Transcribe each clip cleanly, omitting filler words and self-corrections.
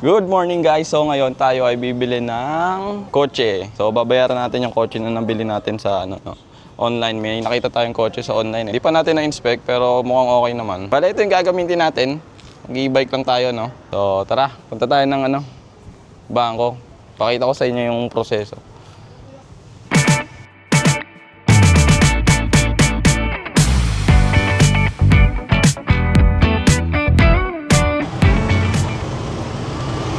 Good morning guys! So ngayon tayo ay bibili ng kotse. So babayaran natin yung kotse na nabili natin sa online. May nakita tayong kotse sa online. Hindi pa natin na-inspect pero mukhang okay naman. Bale, ito yung gagamitin natin. Mag-e-bike lang tayo, no? So tara, punta tayo ng bangko. Pakita ko sa inyo yung proseso.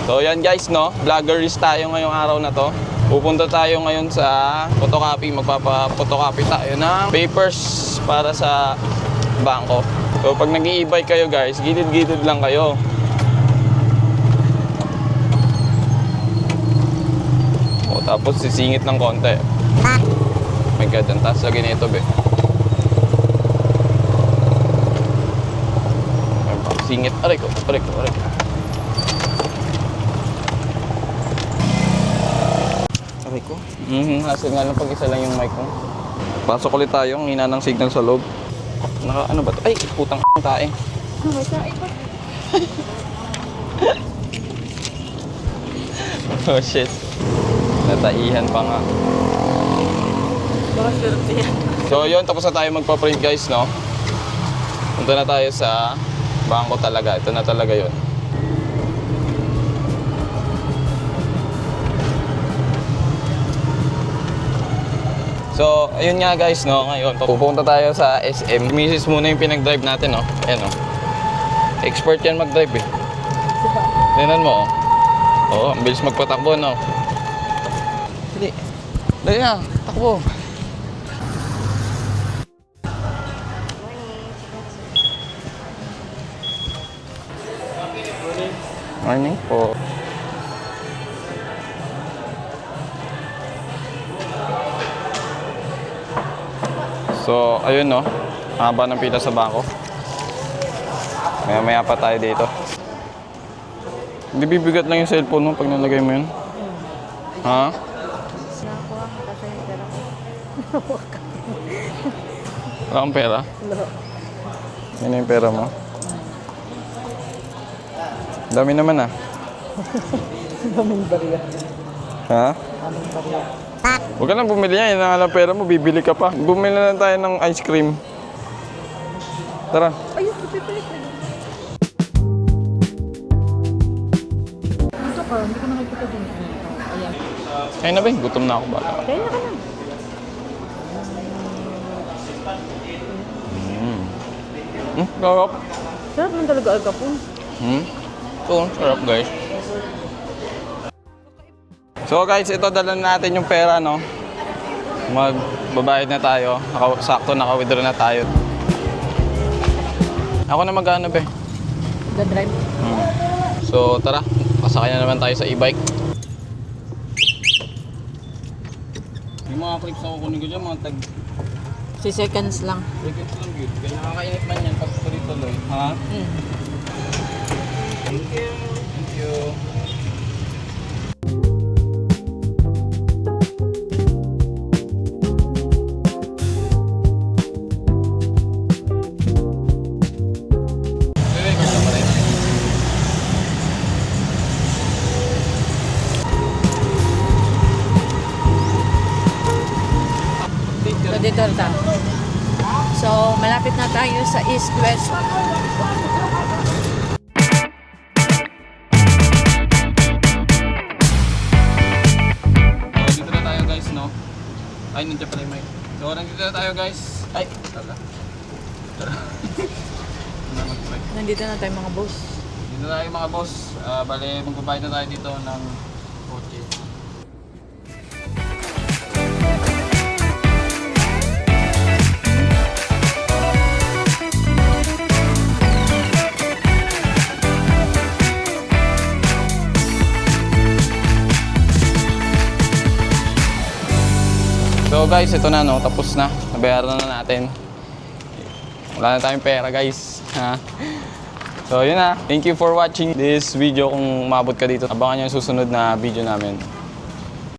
So yan guys, no, vloggerist tayo ngayong araw na to. Pupunta tayo ngayon sa photocopy, magpapa-photocopy tayo ng papers para sa bangko. So pag nag-i-e-bike kayo guys, gilid-gilid lang kayo. O tapos sisingit ng konti. Oh my god, ang taas lagi nito be. Singit, aray ko. Ko. Hassle nga lang pag isa lang yung mic ko. Pasok ulit tayo, ang hina ng signal sa loob. Ano ba ito? Ay, putang tae. May tae pa. Oh shit. Nataihan pa nga. Baka swerte yan. So yun, tapos na tayo magpa-print guys, no? Punta na tayo sa bangko talaga. Ito na talaga yun. So, ayun nga guys, no, ngayon pupunta tayo sa SM. Misis muna yung pinag-drive natin, no. Ayan, no. Expert yan mag-drive, eh. Tingnan mo, oh. Ang bilis magpatakbo, no. Dali na, takbo. Morning po. So, ayun no, haba ng pila sa bangko. Maya-maya pa tayo dito. Hindi bibigat lang yung cellphone mo pag nalagay mo yun. Ha? Nakuha ko kasi yung pera ko. Wala kang pera? Wala. Yan na yung pera mo. Dami naman ah. Daming bariya. Ha? Daming bariya. Huwag ka na bumili yan. Yan ang alam pera mo, bibili ka pa. Bumili na lang tayo ng ice cream. Tara. Ayun, pipilit na. Gusto ka, hindi ko nakikita din. Ayan. Kaya na ba? Gutom na ako baka. Kaya na ka na. Sarap. Sarap man talaga agapon. Ito, sarap guys. So guys, ito dala natin yung pera, no. Magbabayad na tayo. Sakto naka-withdraw na tayo. Ako na mag-ano ba? The drive. So tara, pasakay na naman tayo sa e-bike. Yung mga clips ako kunin ko dyan, mga tag 6 seconds lang. seconds lang yun. Kaya nakakainit man yan pag tuloy-tuloy. Ha? Thank you. Thank you. So, dito ta. So, malapit na tayo sa East-West. So, dito na tayo guys, no? Ay, nandiyan pala yung mic. So, nandito na tayo guys. Ay, tala. Nandito na tayo mga boss. Dito na tayo mga boss. Bale, magbabayad na tayo dito ng kotse. So guys, ito na no, tapos na. Nabayaran na natin. Wala na tayong pera guys. Ha? So yun na. Thank you for watching this video. Kung umabot ka dito, abangan nyo yung susunod na video namin.